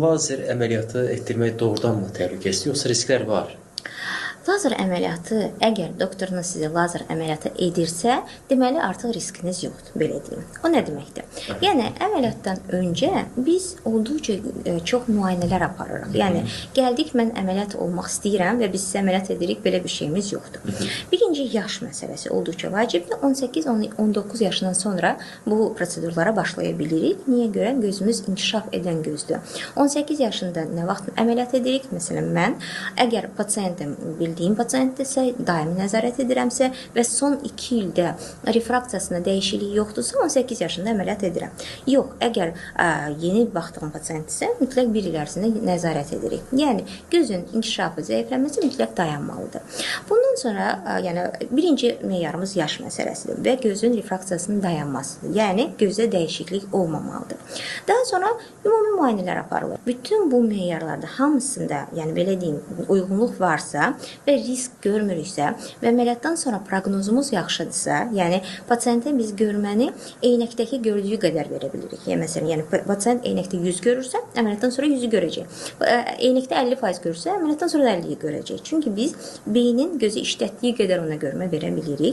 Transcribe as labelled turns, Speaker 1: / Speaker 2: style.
Speaker 1: Lazer əməliyyatı etdirmək doğrudanmı təhlükəsiz, yoxsa risklər var?
Speaker 2: Lazer əməliyyatı, əgər doktorunuz sizə lazer əməliyyatı edirsə, deməli artıq riskiniz yoxdur, belə deyim. O nə deməkdir? Yəni əməliyyatdan öncə biz olduqca çox müayinələr aparırıq. Yəni gəldik, mən əməliyyat olmaq istəyirəm və biz sizə əməliyyat edirik, belə bir şeyimiz yoxdur. Birinci yaş məsələsi olduqca vacibdir. 18-19 yaşından sonra bu prosedurlara başlaya bilirik. Niyə görə? Gözümüz inkişaf edən gözdür. 18 yaşında nə vaxt əməliyyat edirik? Məsələn, mən əgər pasiyentim bildiyim pasientdirsə, daimi nəzarət edirəmsə və son 2 ildə refraksiyasında dəyişiklik yoxdursa, 18 yaşında əməliyyat edirəm. Yox, əgər yeni baxdığım pasientdirsə, mütləq 1 il ərzində nəzarət edirik. Yəni, gözün inkişafı, zəifləməsi mütləq dayanmalıdır. Bundan sonra, yəni, birinci meyarımız yaş məsələsidir və gözün refraksiyasının dayanmasıdır. Yəni, gözdə dəyişiklik olmamalıdır. Daha sonra ümumi müayinələr aparılır. Bütün bu meyarlarda hamısında, yəni belə deyim, uyğunluq varsa və risk görmürüksə və əməliyyatdan sonra proqnozumuz yaxşıdırsa, yəni pasiyentə biz görməni eynəkdəki gördüyü qədər verə bilirik. Yəni pasiyent eynəkdə 100 görürsə, əməliyyatdan sonra 100-ü görəcək. Eynəkdə 50% görürsə, əməliyyatdan sonra da 50-yi görəcək. Çünki biz beynin gözü işlətdiyi qədər ona görmə verə bilirik.